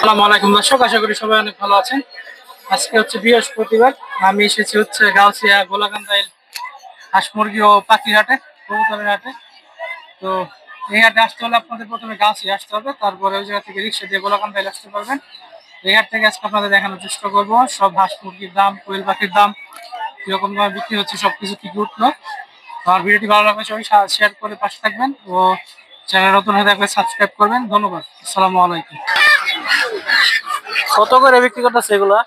আসসালামু আলাইকুম দর্শক, আশা করি সবাই অনেক ভালো আছেন। আজকে হচ্ছে বৃহস্পতিবার, আমি এসেছি হচ্ছে গাউসিয়া গোলাকান্দাইল হাঁস মুরগি ও পাখির হাটে, কবুতরের হাটে। তো এই হাটে আসতে হলে আপনাদের প্রথমে গাউসিয়া আসতে হবে, তারপরে ওই জায়গা থেকে রিক্সা দিয়ে গোলাকান্দাইল আসতে পারবেন। এই হাট থেকে আজকে আপনাদের দেখানোর চেষ্টা করবো সব হাঁস মুরগির দাম, কোয়েল পাখির দাম কিরকম দামে বিক্রি হচ্ছে, সবকিছু কি কি উঠলো। আমার ভিডিওটি ভালো লাগলে সবাই শেয়ার করে পাশে থাকবেন ও চ্যানেল নতুন হয়ে থাকলে সাবস্ক্রাইব করবেন। ধন্যবাদ। আসসালামু আলাইকুম। কত করে বিক্রি করতেছে এগুলা?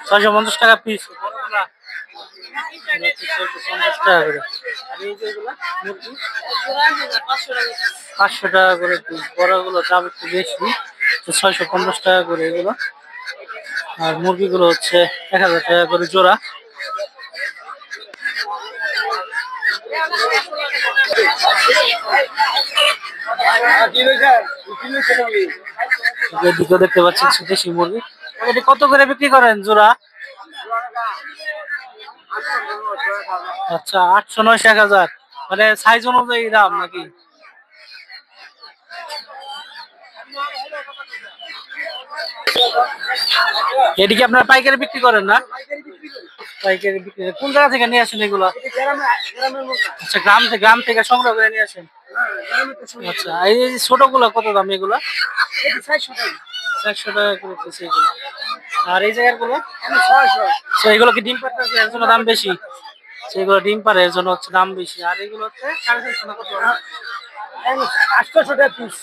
650 টাকা পিস। 650 টাকা করে। আর এই যে এগুলা মুরগি 500 টাকা করে পিস। বড়গুলো দাম একটু বেশি, 650 টাকা করে এগুলো। আর মুরগিগুলো হচ্ছে 1000 টাকা করে জোড়া। এদিকে দেখতে পাচ্ছেন দেশি মুরগি। এটি কত করে বিক্রি করেন জোড়া? আচ্ছা, 800, 900, 1000, মানে সাইজ অনুযায়ী দাম নাকি? এদিকে আপনার পাইকারি বিক্রি করেন না? পাইকারি বিক্রি। কোন জায়গা থেকে নিয়ে আসেন এগুলো? আচ্ছা, গ্রাম থেকে সংগ্রহ করে নিয়ে আসেন। আচ্ছা, এই ছোট গুলো কত দাম এগুলো? 400 টাকা করে পিস এগুলো। আর এই জায়গার গুলো এগুলো কি ডিম পাড়তেছে এর জন্য দাম বেশি? সেগুলো ডিম পাড়ে এর জন্য হচ্ছে দাম বেশি। আর এগুলো হচ্ছে 450 না কত? 800 টাকা পিস।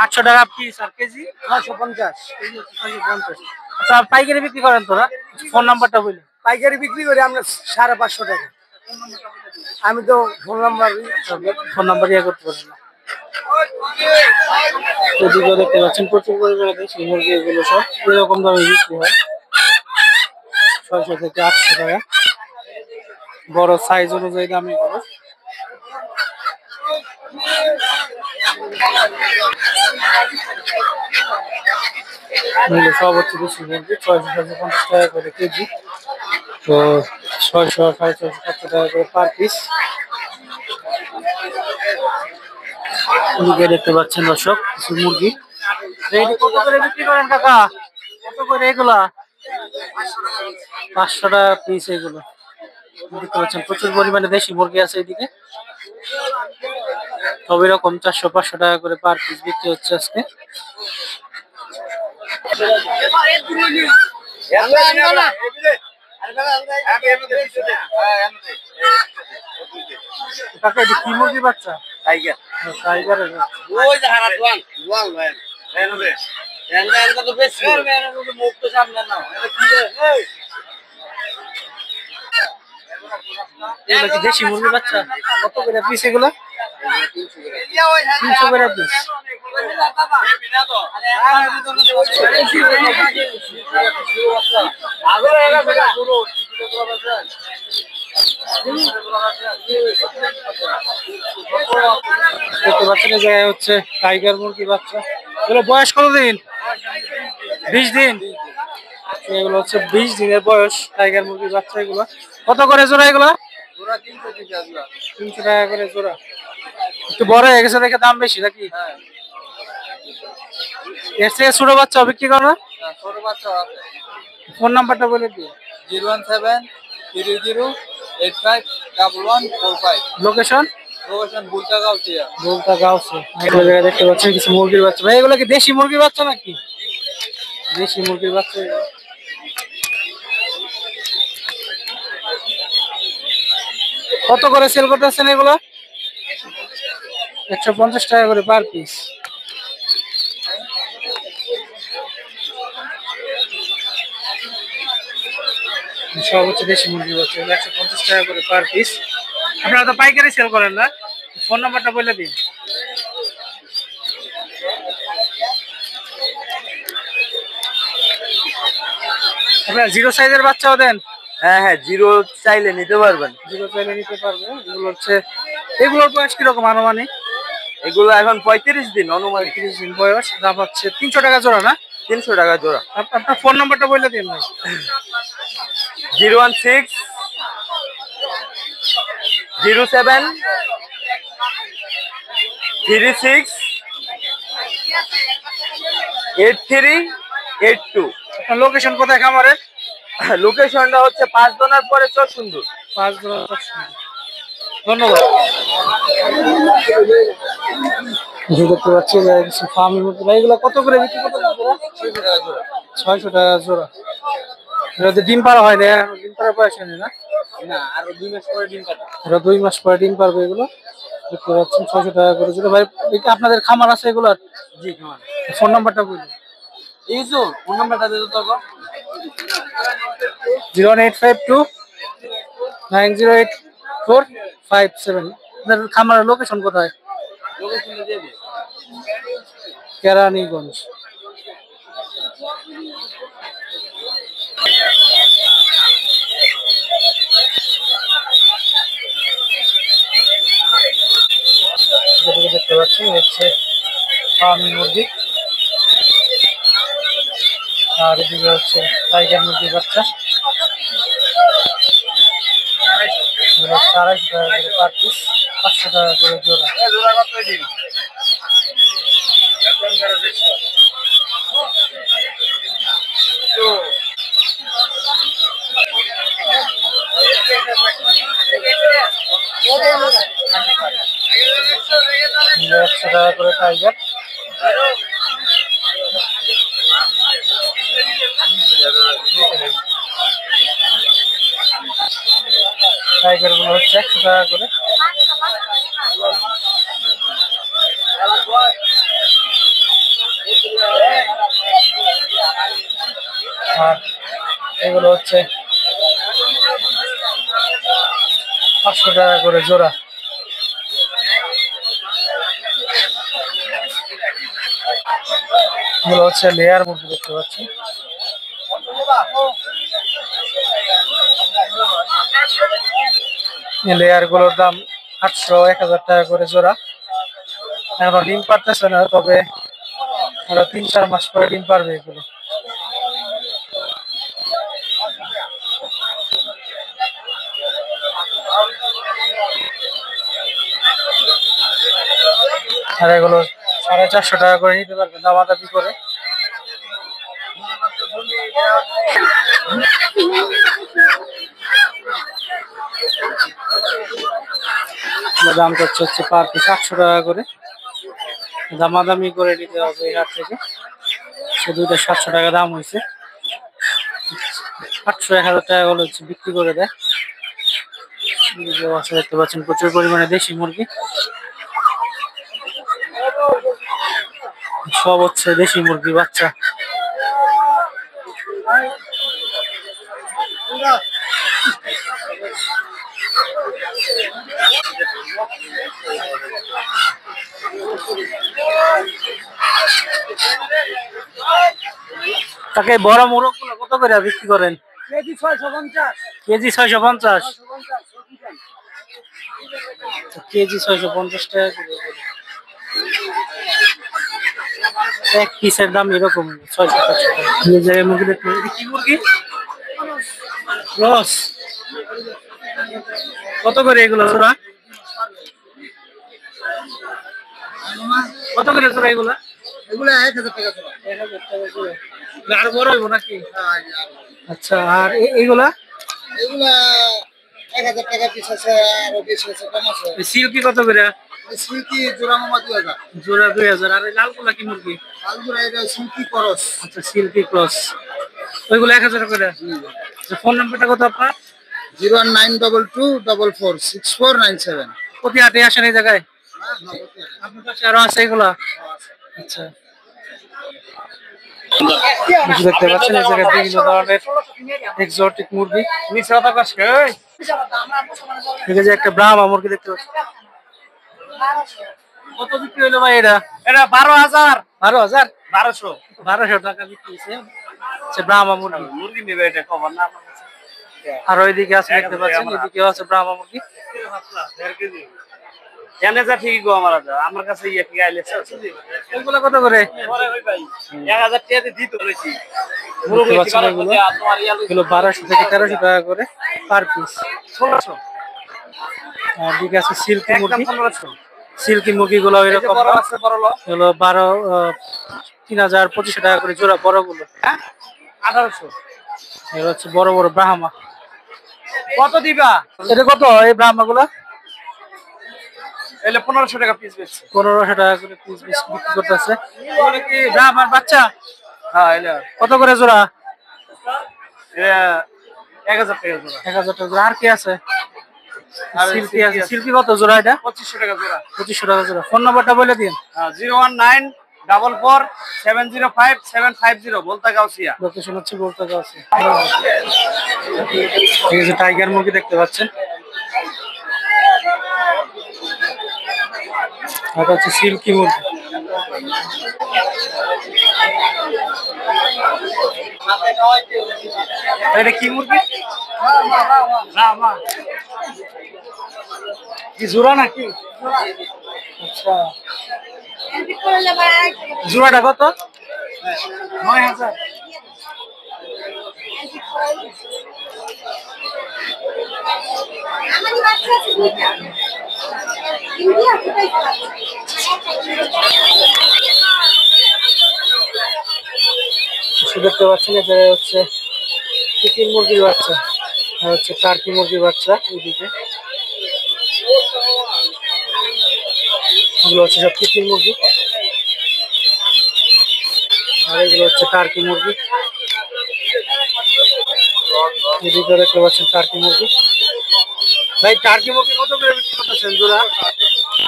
800 টাকা পিস। আর কেজি 650। কেজি হচ্ছে 650। আচ্ছা, পাইকারি বিক্রি করেন তোরা? ফোন নাম্বারটা বলি। পাইকারি বিক্রি করি আমরা 550 টাকা। আমি তো ফোন নাম্বার ইয়ে করতে পারেন না। এদিকে দেখতে পাচ্ছেন প্রচুর পরিমাণে দেশি মুরগি, এগুলো সব এরকম দামে বিক্রি হয়, 600 থেকে 800 টাকা। বড় সাইজ অনুযায়ী দাম এগুলো। সব হচ্ছে দেশি মুরগি, 650 টাকা করে কেজি। তো 600, 650, 700 টাকা করে পার পিস। এদিকে দেখতে পাচ্ছেন দর্শক কিছু মুরগি। কত করে বিক্রি করেন কাকা? কত করে এগুলা? 500 টাকা পিস এগুলো। দেখতে পাচ্ছেন প্রচুর পরিমাণে দেশি মুরগি আছে এদিকে। সব এরকম 400, 500 টাকা করে পার পিস বিক্রি হচ্ছে আজকে। কাকা এটা কি মুরগি বাচ্চা? টাইগার। টাইগারের ওই যে হারা দোয়ান দোয়ান ভাই এনবে এনটা এনটা তো বেশি এর মুখ তো সামনে না এটা কি রে? এগুলো কি দেশি মুরগি বাচ্চা? কত করে পিস এগুলো? 300 করে পিস। দেখতে পাচ্ছেন এই জায়গায় হচ্ছে টাইগার মুরগি বাচ্চা। এগুলো বয়স কতদিন? 20 দিন। এগুলো হচ্ছে 20 দিনের বয়স টাইগার মুরগির বাচ্চা। এগুলো কত করে জোড়া? এগুলো 300 টাকা করে জোড়া। একটু বড় হয়ে গেছে দেখে দাম বেশি নাকি? এর থেকে ছোট বাচ্চা বিক্রি করো না? ফোন নাম্বারটা বলে দিও। 01730851145। লোকেশন ভুলতা গাউসিয়া। ভুলতা গাউসিয়া। এই জায়গায় দেখতে পাচ্ছেন কিছু মুরগির বাচ্চা। ভাই এগুলো কি দেশি মুরগির বাচ্চা নাকি? দেশি মুরগির বাচ্চা। কত করে সেল করতেছেন এগুলো? 150 টাকা করে পার পিস। সব হচ্ছে দেশি মুরগির বাচ্চা, 150 টাকা করে পার পিস। আপনারা তো পাইকারি সেল করেন না? ফোন নাম্বারটা বলে দিন। আপনারা জিরো সাইজের বাচ্চাও দেন? হ্যাঁ হ্যাঁ, জিরো চাইলে নিতে পারবেন। জিরো চাইলে নিতে পারবে। এগুলো হচ্ছে, এগুলোর বয়স কিরকম আনুমানিক? এগুলো এখন 35 দিন অনুমানিক। 30 দিন বয়স। দাম হচ্ছে 300 টাকা জোড়া না? 300 টাকা জোড়া। আপনার ফোন নাম্বারটা বলে দিন ভাই। 016 07 36 8382। লোকেশন কোথায় খামারের? লোকেশনটা হচ্ছে 5 দোনার পরে চরসুন্দর। 5 ধন্যবাদ। দেখতে পাচ্ছি ফার্মি মুরগি ভাই, এগুলো কত করে বিক্রি করতে? 600 টাকা জোড়া। এটাতে ডিম পাড়া হয় না, ডিম পাড়ার বয়স হয়নি না? না, আরো 2 মাস পরে ডিম পাড়বে। এরা 2 মাস পরে ডিম পারবে এগুলো। দেখতে পাচ্ছেন 600 টাকা করে জোড়া। ভাই এটা আপনাদের খামার আছে এগুলোর? জি, খামার। ফোন নাম্বারটা বলুন। এই তো ফোন নাম্বারটা দিতে তো। 01852 908457। আপনাদের খামারের লোকেশন কোথায়? লোকেশন দিয়ে দিন। কেরানীগঞ্জ। যেটা দেখতে পাচ্ছেন হচ্ছে ফার্মি মুরগি, আর এদিকে হচ্ছে টাইগার মুরগির বাচ্চা। 250 টাকা করে পার পিস, 500 টাকা করে জোড়া। নিলে 100 টাকা করে টাইগার। টাইগার গুলো হচ্ছে 100 টাকা করে। আর এগুলো হচ্ছে 500 টাকা করে জোড়া। এগুলো হচ্ছে লেয়ার মুরগি, দেখতে পাচ্ছি। লেয়ার গুলোর দাম 800 1000 টাকা করে জোড়া। এখন ডিম পারতেছে না, তবে 3-4 মাস পরে ডিম পারবে এগুলো। আর এগুলো 450 টাকা করে নিতে পারবেন দামাদামি করে। দাম হচ্ছে পার পিস 800 টাকা করে, দামাদামি করে নিতে হবে এই হাট থেকে। সে দুইটা 700 টাকা দাম হয়েছে, 800-1000 টাকা করে বিক্রি করে দেয়। দেখতে পাচ্ছেন প্রচুর পরিমাণে দেশি মুরগি, সব হচ্ছে দেশি মুরগি বাচ্চা। তাকে বড় মোরগ গুলো কত করে বিক্রি করেন? কেজি 650। কেজি 650। কেজি 650 টাকা করে। এক পিসের দাম এরকম 650 টাকা। এই জায়গায় মুরগি দেখতে, কি মুরগি? রস। কত করে এগুলো জোড়া? কত করে জোড়া এগুলা? এগুলা 1000 টাকা জোড়া। 1000 টাকা জোড়া। আর বড় হইব নাকি? আচ্ছা, আর এগুলা? এগুলা 1000 টাকা পিস আছে, আর বেশি আছে, কম আছে। সিল্কি কত করে? সিল্কি জোড়া মামা 2000। জোড়া 2000। আর এই লালগুলা কি মুরগি? লাল জোড়া এটা সিল্কি ক্রস। আচ্ছা, সিল্কি ক্রস। ওইগুলো 1000 করে। ফোন নাম্বারটা কত আপনার? 01922446497। প্রতি হাটে আসেন এই জায়গায়? আপনার কাছে আরো আছে এগুলা? আচ্ছা, দেখতে পাচ্ছেন এই জায়গায় বিভিন্ন ধরনের এক্সোটিক মুরগি। ঠিক আছে, একটা ব্রাহ্মা মুরগি দেখতে পাচ্ছি। কত বিক্রি হইলো ভাই এটা? এটা 12000। 12,000? 1200 টাকা বিক্রি হয়েছে। আচ্ছা, ব্রাহ্মা মুরগি। মুরগি নেবে, এটা খবর না। আর ওইদিকে আছে দেখতে পাচ্ছেন, এদিকে আছে ব্রাহ্মা মুরগি। জানে যা ঠিক গো, আমার কাছে ইয়ে কি আইলে এগুলো কত করে? 1000 টাকা দিত বলেছি। দেখতে পাচ্ছেন এগুলো 1200 থেকে 1300 টাকা করে পার পিস। 1600। আর দিকে আছে সিল্কি মুরগি। 1500। সিল্কি মুরগি গুলো এরকম হলো 12 3000-2500 টাকা করে জোড়া বড়গুলো। হ্যাঁ 1800। এগুলো হচ্ছে বড় বড় ব্রাহ্মা। কত দিবা? এটা কত এই ব্রাহ্মা গুলা? এলে 1500 টাকা পিস বেচছে। 1500 টাকা করে পিস বিক্রি করতেছে। এগুলো কি ব্রাহ্মার বাচ্চা? হ্যাঁ এলে কত করে জোড়া? 1000 টাকা জোড়া। 1000 টাকা জোড়া। আর কি আছে? আর সিল্কি আছে। সিল্কি কত জোড়া এটা? 2500 টাকা জোড়া। 2500 টাকা জোড়া। ফোন নাম্বারটা বলে দিন। 01944705750 বলতা গাউসিয়া। লোকেশন হচ্ছে বলতে আছে। ঠিক আছে, টাইগার মুরগি দেখতে পাচ্ছেন। এটা হচ্ছে সিল্কি মুরগি। এটা কি মুরগি? রামা। কি জোড়া নাকি? আচ্ছা, জোড়াটা কত? 9000। দেখতে পাচ্ছেন এটা হচ্ছে চিকেন মুরগির বাচ্চা, আর হচ্ছে টার্কি মুরগির বাচ্চা। এইদিকে এগুলো হচ্ছে সব চিকেন মুরগি, আর এগুলো হচ্ছে টার্কি মুরগি। এদিকে দেখতে পাচ্ছেন টার্কি মুরগি। ভাই টার্কি মুরগি কত করে বিক্রি করতেছেন জোড়া?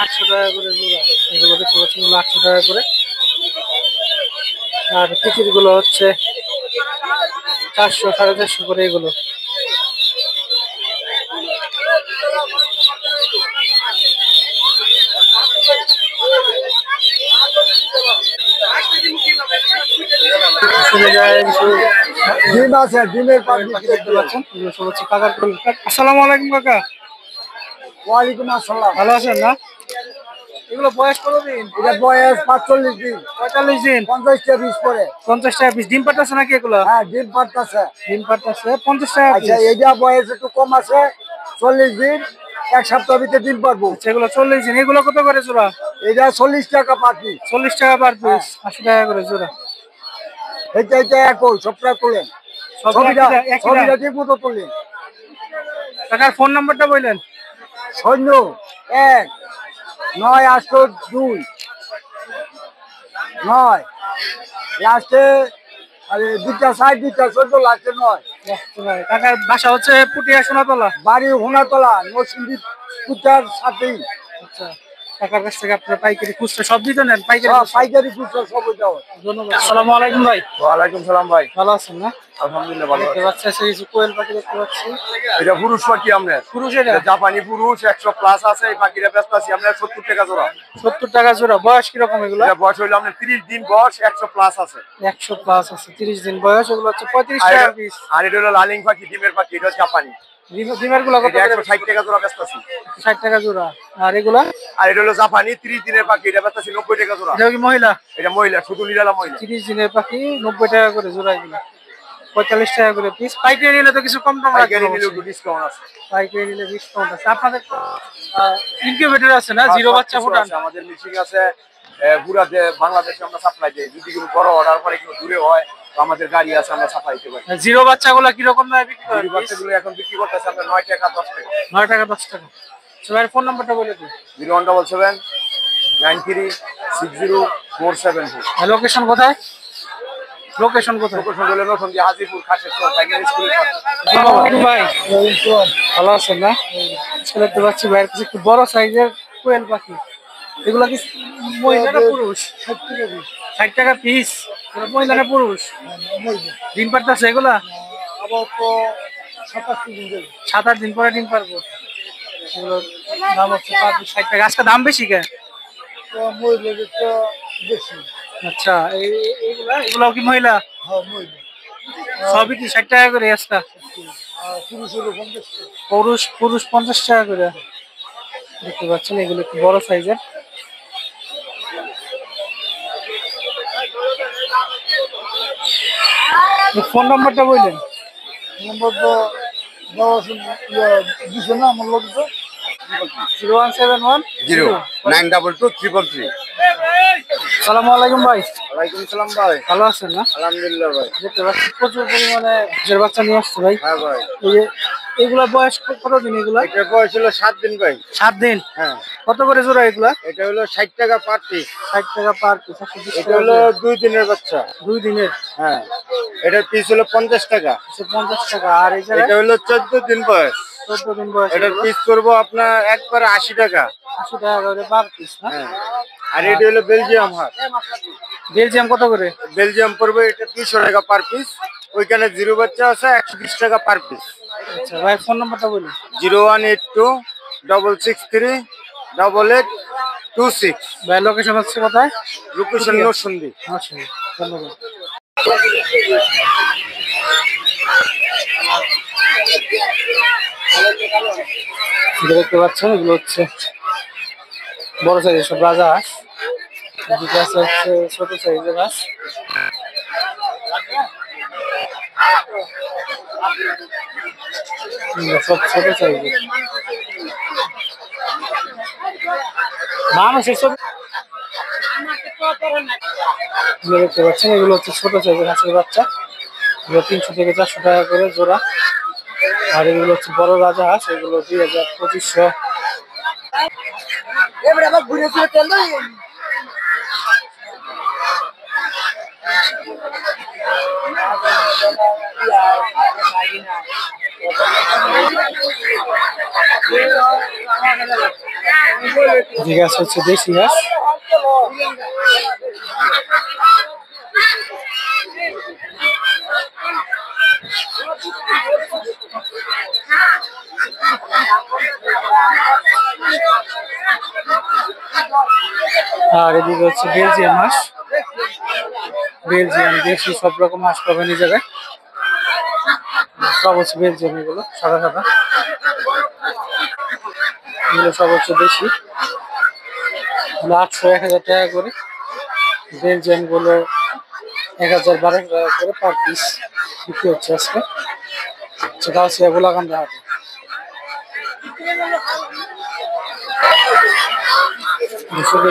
800 টাকা করে জোড়া। এগুলো দেখতে পাচ্ছেন 800 টাকা করে। আর টিকিট গুলো হচ্ছে 400-450 করে এগুলো। ডিম আছে, ডিমের পাখি দেখতে পাচ্ছেন, এগুলো সব হচ্ছে কাকার ফুল। আসসালামু আলাইকুম কাকা। ওয়ালাইকুম আসসালাম। ভালো আছেন না? এগুলো বয়স কতদিন? এটা বয়স 45 দিন। 45 দিন। 50 টাকা পিস পরে। 50 টাকা পিস। ডিম পাঠাচ্ছে নাকি এগুলো? হ্যাঁ ডিম পারতাছে। ডিম পাঠাচ্ছে 50 টাকা পিস। আচ্ছা এটা বয়স একটু কম আছে, 40 দিন, এক সপ্তাহ ভিতরে ডিম পারবো। আচ্ছা, এগুলো 40 দিন। এগুলো কত করে জোড়া? এটা 40 টাকা পাখি। 40 টাকা পার পিস। 80 টাকা করে জোড়া। এটা একই সবটা তোলেন। সবটা একই ছবিটা ঠিক মতো তোলেন। কাকার ফোন নাম্বারটা বললেন। 01-982-9 লাস্টে আরে 2টা 14 লাস্টে 9। কাকার বাসা হচ্ছে পুটিয়া সোনাতলা। বাড়ি হোনাতলা নরসিংদী কুচার সাথেই। আচ্ছা, কাকার কাছ থেকে আপনারা পাইকারি খুচরা সব দিতে নেন? পাইকারি পাইকারি কুচার সব ওইটাও। ধন্যবাদ। আসসালামু আলাইকুম ভাই। ওয়ালাইকুম সালাম ভাই। ভালো আছেন না? আলহামদুলিল্লাহ ভালো দেখতে পাচ্ছি সেই যে কোয়েল পাখি দেখতে পাচ্ছি। এটা পুরুষ পাখি আমরা। পুরুষ এটা? জাপানি পুরুষ 100 প্লাস আছে। এই পাখিটা ব্যস্ত আছি আমরা 70 টাকা জোড়া। 70 টাকা জোড়া। বয়স কিরকম এগুলো? এটা বয়স হইলো আমরা 30 দিন বয়স, 100 প্লাস আছে। 100 প্লাস আছে, 30 দিন বয়স। এগুলো হচ্ছে 35 টাকা পিস। আর এটা হলো লালিং পাখি, ডিমের পাখি। এটা জাপানি। ডিমের গুলো কত? 160 টাকা জোড়া ব্যস্ত আছি। 60 টাকা জোড়া। আর এগুলা? আর এটা হলো জাপানি 30 দিনের পাখি। এটা ব্যস্ত আছি 90 টাকা জোড়া। এটা কি মহিলা? এটা মহিলা, শুধু নিরালা মহিলা। 30 দিনের পাখি 90 টাকা করে জোড়া। এগুলো 45 টাকা করে পিস। পাইকারি নিলে তো কিছু কম রাখবেন? পাইকারি নিলে একটু ডিসকাউন্ট আছে। পাইকারি নিলে ডিসকাউন্ট আছে। আপনাদের তো ইনকিউবেটর আছে না, জিরো বাচ্চা ফুটান? আমাদের মিশিং আছে। পুরা বাংলাদেশে আমরা সাপ্লাই দিই। যদি কোনো বড় অর্ডার করে কেউ দূরে হয় তো আমাদের গাড়ি আছে, আমরা সাপ্লাই দিতে পারি। জিরো বাচ্চাগুলো কি রকম দামে বিক্রি করেন? জিরো বাচ্চাগুলো এখন বিক্রি করতেছে আমরা 9 টাকা 10 টাকা। 9 টাকা 10 টাকা। সবার ফোন নাম্বারটা বলে দিন। 01779360474। লোকেশন কোথায়? লোকেশন কোথায়? লোকেশন হলো নতুন যে হাজিপুর খাসের চর প্রাইমারি স্কুলের পাশে। ভাই ভালো আছেন না? দেখতে পাচ্ছি ভাইয়ের কাছে একটু বড় সাইজের কোয়েল পাখি। এগুলা কি মহিলা না পুরুষ? 60 টাকা পিস। মহিলা না পুরুষ? ডিম পারতেছে এগুলা? আবার তো 7-8 দিন পরে ডিম পারবো। এগুলোর দাম হচ্ছে 60 টাকা। আজকে দাম বেশি কেন? আচ্ছা, এগুলাও কি মহিলা? সবই কি 60 টাকা করে আজকে? পুরুষ 50 টাকা করে। দেখতে পাচ্ছেন এগুলো একটু বড় সাইজের। ফোন নাম্বারটা বললেন। নম্বর তো দেওয়া দিছে না আমার লোক তো। 0171 0 922 333। সালামু আলাইকুম ভাই। ওয়ালাইকুম সালাম ভাই। ভালো আছেন না? আলহামদুলিল্লাহ ভাই। দেখতে পাচ্ছি প্রচুর পরিমাণে হাঁসের বাচ্চা নিয়ে আসছে ভাই। হ্যাঁ ভাই। এই যে এগুলা বয়স কতদিন এগুলা? এটা বয়স হলো 7 দিন ভাই। 7 দিন। হ্যাঁ। কত করে জোড়া এগুলা? এটা হলো 60 টাকা পার পিস। 60 টাকা পার পিস। এটা হলো 2 দিনের বাচ্চা। 2 দিনের। হ্যাঁ। এটার পিস হলো 50 টাকা। 50 টাকা। আর এই এটা হলো 14 দিন বয়স। 14 দিন বয়স। এটার পিস করবো আপনার একবারে 80 টাকা। 80 টাকা করে পার পিস না? হ্যাঁ। আর এটা হলো বেলজিয়াম হাঁস। বেলজিয়াম কত করে? বেলজিয়াম পড়বে এটা 200 টাকা পার পিস। ওইখানে জিরো বাচ্চা আছে 120 টাকা পার পিস। আচ্ছা ভাই, ফোন নাম্বারটা বলুন। 0182 663 8826। ভাই লোকেশন হচ্ছে কোথায়? লোকেশন নরসিংদী। আচ্ছা, ধন্যবাদ। দেখতে পাচ্ছেন এগুলো হচ্ছে বড় সাইজের সব রাজা হাঁস। দুটো আছে হচ্ছে ছোট সাইজের হাঁস। সব ছোট সাইজের মানুষের সব দেখতে পাচ্ছেন এগুলো হচ্ছে ছোট সাইজের হাঁসের বাচ্চা। এগুলো 300 থেকে 400 টাকা করে জোড়া। আর এগুলো হচ্ছে বড় রাজা হাঁস, এগুলো 2000-2500। ঠিক আছে, হচ্ছে দেশি হাঁস। আর এদিকে হচ্ছে বেলজিয়াম হাঁস। বেলজিয়াম দেশি সব রকম হাঁস পাবেন এই জায়গায়। সব হচ্ছে বেলজিয়াম, এগুলো সাদা সাদা, এগুলো সব হচ্ছে দেশি। 800-1000 টাকা করে। বেলজিয়াম গুলো 1000-1200 টাকা করে পার পিস বিক্রি হচ্ছে আজকে। সেটা হচ্ছে গোলাকান্দা হাটে।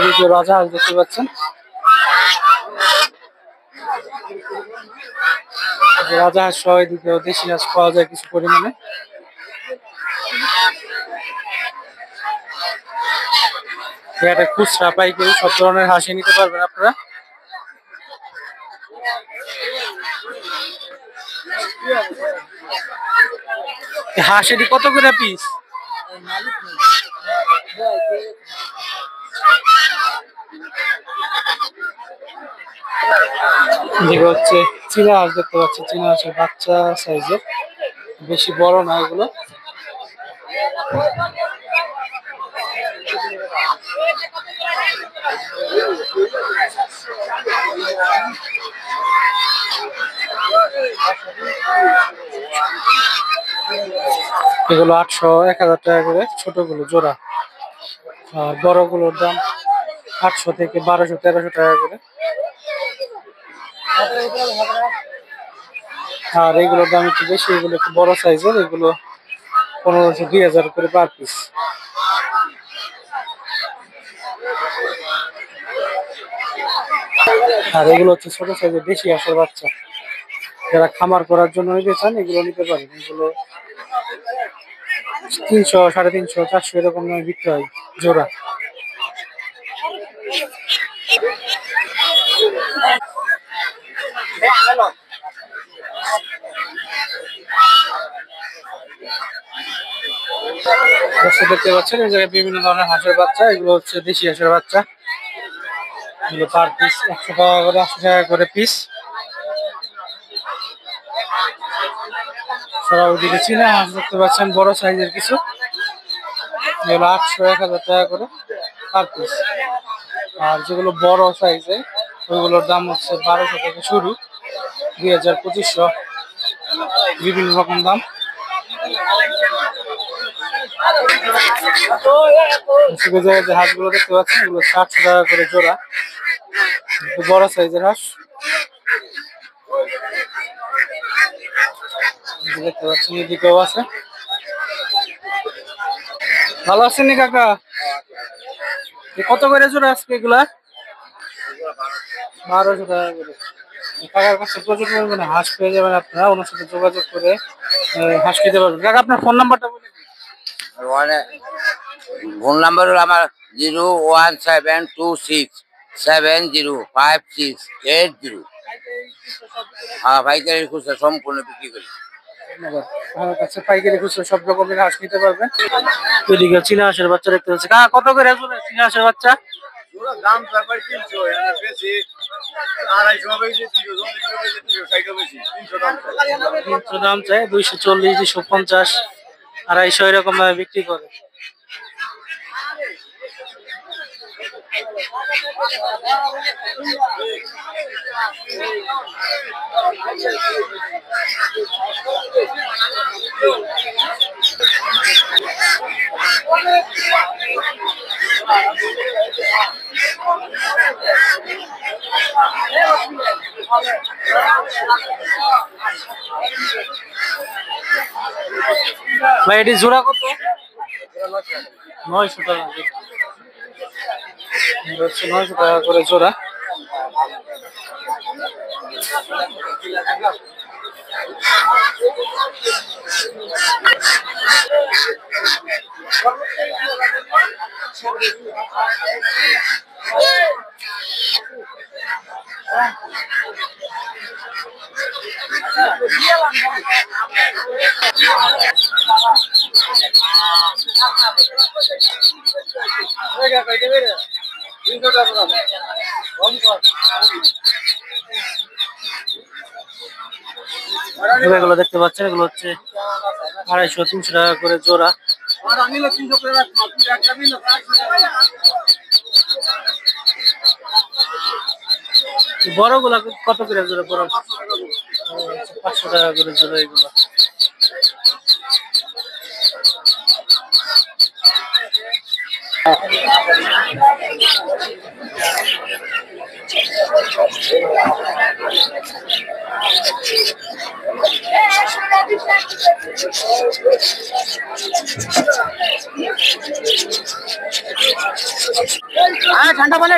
দ্বিতীয় রাজা হাঁস দেখতে পাচ্ছেন। রাজা হাঁস সহ এদিকে দেশি হাঁস পাওয়া যায় কিছু পরিমাণে। এটা খুচরা পাইকারি সব ধরনের হাঁসই নিতে পারবেন আপনারা। হাঁস এটি কত করে পিস? যেগুলো হচ্ছে চীনা হাঁস দেখতে পাচ্ছি। চীনা হাঁসের বাচ্চা সাইজের, বেশি বড় না এগুলো। এগুলো 800-1000 টাকা করে ছোটগুলো জোড়া। আর বড়গুলোর দাম 800 থেকে 1200-1300 টাকা করে। আর এগুলোর দাম একটু বেশি, এগুলো একটু বড় সাইজের, এগুলো 1500-2000 করে পার পিস। আর এগুলো হচ্ছে ছোট সাইজের দেশি হাঁসের বাচ্চা। যারা খামার করার জন্য নিতে চান এগুলো নিতে পারেন। এগুলো 300, 350, 400 এরকম দামে বিক্রি হয় জোড়া। দেখতে পাচ্ছেন এই জায়গায় বিভিন্ন ধরনের হাঁসের বাচ্চা। এগুলো হচ্ছে দেশি হাঁসের বাচ্চা। এগুলো পার পিস 100 টাকা করে, 80 টাকা করে পিস। ওদিকে চীনা হাঁস দেখতে পাচ্ছেন বড় সাইজের কিছু, এগুলো 800-1000 টাকা করে পার পিস। আর যেগুলো বড় সাইজের ওইগুলোর দাম হচ্ছে 1200 থেকে শুরু, 2000-2500, বিভিন্ন রকম দাম। যে হাঁসগুলো দেখতে পাচ্ছেন এগুলো 700 টাকা করে জোড়া, বড় সাইজের হাঁস। দেখতে পাচ্ছেন এদিকেও আছে। ভালো আছেন কাকা? কত করে জোড়া আজকে এগুলা? 1200 টাকা করে। কাকার কাছে প্রচুর পরিমাণে হাঁস পেয়ে যাবেন আপনারা, ওনার সাথে যোগাযোগ করে হাঁস কিনতে পারবেন। কাকা আপনার ফোন নাম্বারটা বলে দিন। ফোন নাম্বার হলো আমার 01726705680। হ্যাঁ, পাইকারি খুচরা সম্পূর্ণ বিক্রি করি। ধন্যবাদ। আমার কাছে পাইকারি খুচরা সব রকমের হাঁস নিতে পারবেন। এদিকে চীনা হাঁসের বাচ্চা দেখতে পাচ্ছি। কাকা কত করে আসলে চীনা হাঁসের বাচ্চা? দাম তারপর 300, বেশি 250 বেশি 360 বেশি 300 দাম। 300 দাম চাই, 240, 250, 250 এরকম ভাবে বিক্রি করে। ভাই এটি জোড়া কত? 900 টাকা। 900 টাকা করে জোড়া। এগুলো দেখতে পাচ্ছেন, এগুলো হচ্ছে 250-300 টাকা করে জোড়া। বড় গুলা কত করে জোড়া? বড় 500 টাকা করে জোড়া এগুলো। ঠান্ডা পানি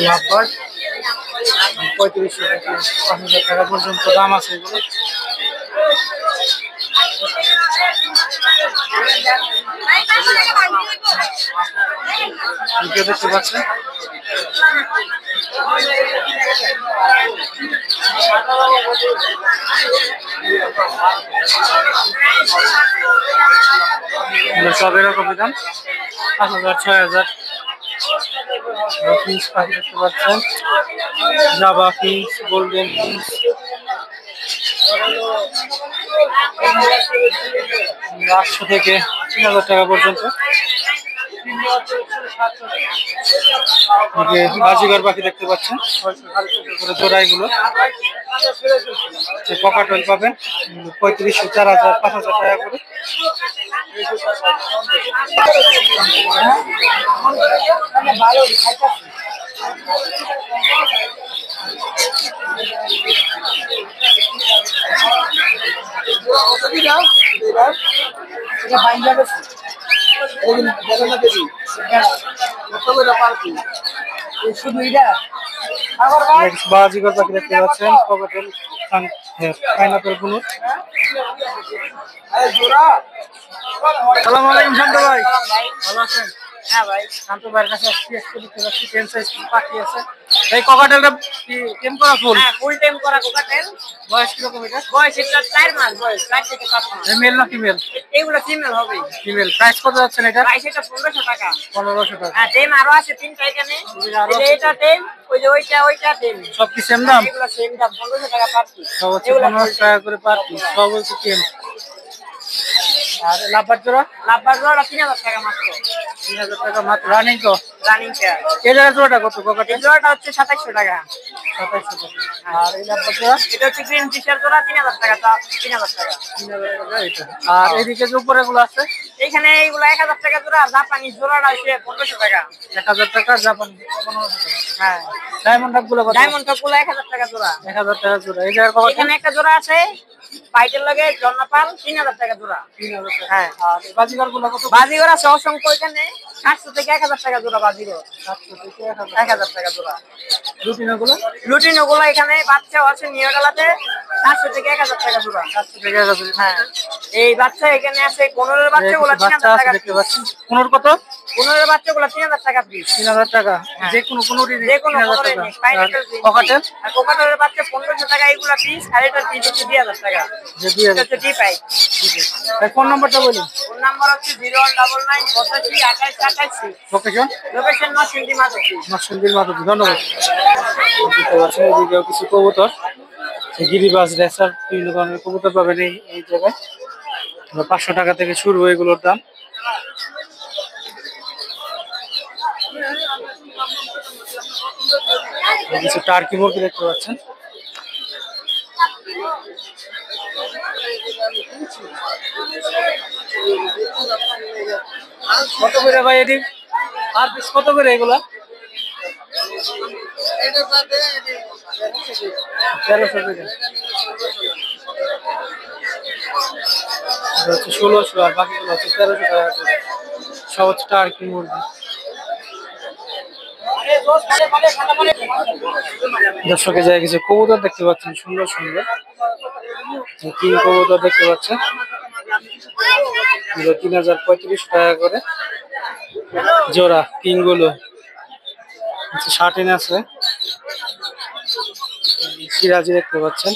লাভ পায় 3500 থেকে 5000 টাকা পর্যন্ত দাম আছে এগুলো। দেখতে পাচ্ছেন সব এরকম দাম 5000, 6000। ফিস পাখি দেখতে পাচ্ছেন, জাবা ফিস, গোল্ডেন ফিস, 800 থেকে 3000 টাকা পর্যন্ত। বাজিগর পাখি দেখতে পাচ্ছেন, 600 জোড়া এগুলো। ককাটেল পাবেন 3500, 4000, 5000 টাকা করে। বাজিগর পাখি দেখতে পাচ্ছেন, ককাটেল, পাইনাপেল বুনুট। আসসালামু আলাইকুম শান্ত ভাই, ভালো আছেন? হ্যাঁ ভাই, শান্ত ভাইয়ের কাছে দেখতে পাচ্ছি 10 সাইজ পাখি আছে। এই ককাটেলটা কি টেম করা ফুল? হ্যাঁ ফুল টাইম করা কোকাটেল। বয়স কিরকম এটা? বয়স এটা 4 মাস বয়স, 4 থেকে 5 মাস। মেল না ফিমেল? এইগুলো ফিমেল হবে। ফিমেল। প্রাইস কত যাচ্ছেন এটা? প্রাইস এটা 1500 টাকা। 1500 টাকা। হ্যাঁ টেম আরো আছে 3টা এখানে। আরো এই যে এটা টেম, ওই যে ওইটা টেম। সব কি সেম দাম? এগুলো সেম দাম, 1500 টাকা পার পিস। সব হচ্ছে 1500 টাকা করে পার পিস। সব হচ্ছে টেম। আর লাভবার জোড়া? লাভবার জোড়া 3000 টাকা মাত্র। 3000 টাকা মাত্র। রানিং তো? Running pair. এই জায়গায় জোড়াটা কত কোকাটেল? এই জোড়াটা হচ্ছে 2700 টাকা। 2700 টাকা। আর এই লাভবার্ড জোড়া? এটা হচ্ছে গ্রিন ফিশার জোড়া 3000 টাকা। 3000 টাকা। 3000 টাকা এটা। আর এইদিকে যে উপরে গুলো আছে? এখানে এইগুলো 1000 টাকা জোড়া, আর জাপানি জোড়াটা হচ্ছে 1500 টাকা। 1000 টাকা, জাপানি 1500 টাকা। হ্যাঁ। ডায়মন্ড ডাব গুলো কত? ডায়মন্ড কাপগুলো 1000 টাকা জোড়া। 1000 টাকা জোড়া। এই জায়গায় কোকাটেল? এখানে একটা জোড়া আছে পাইটের লগে জন্নাপাল 3000 টাকা জোড়া। 3000 টাকা। হ্যাঁ। আর এই বাজিগার গুলো কত? বাজিগর আছে অসংখ্য, এখানে 700 থেকে 1000 টাকা জোড়া বাজিগর। 700 থেকে 1000 টাকা জোড়া। রুটিন গুলো? লুটিন ওগুলো এখানে বাচ্চা আছে নিউ গালাতে 700 থেকে 1000 টাকা জোড়া। 700 থেকে 1000। হ্যাঁ। এই বাচ্চা এখানে আছে 15 বাচ্চাগুলো বাচ্চা 3000 আছে টাকা দেখতে পাচ্ছেন। 15 কত? 15 বাচ্চাগুলো 3000 টাকা পিস। 3000 টাকা। হ্যাঁ। যে কোনো 15 যে কোনো 3000 করে টাকা। নিস, পাইনাপেল দিন। কোকাটেল? আর কোকাটেলের বাচ্চা 1500 টাকা এইগুলা পিস, আর এটার পিস হচ্ছে 2000 টাকা। যে এটা 2000 হচ্ছে ডি পাই। ফোন নাম্বারটা বলুন। ফোন নাম্বার হচ্ছে 0199 85 28 88। লোকেশন? লোকেশন নরসিংদী মাধবদী। নরসিংদীর মাধবদী। ধন্যবাদ। দেখতে পাচ্ছেন এদিকেও কিছু কবুতর, গিরিবাজ, রেসার, বিভিন্ন ধরনের কবুতর পাবেন এই জায়গায়। 500 টাকা থেকে শুরু এগুলোর দাম। কিছু টার্কি মুরগি দেখতে পাচ্ছেন। কত করে ভাই এটি? আর পিস কত করে এগুলা? 1300 টাকা। এটা হচ্ছে 1600, আর বাকিগুলো হচ্ছে 1300 টাকা করে। সব হচ্ছে টার্কি মুরগি। দর্শকের জায়গায় কিছু কবুতর দেখতে পাচ্ছেন, সুন্দর সুন্দর কিং কবুতর দেখতে পাচ্ছেন। 3035 টাকা করে জোড়া কিং গুলো। শার্টিন আছে, সিরাজি দেখতে পাচ্ছেন।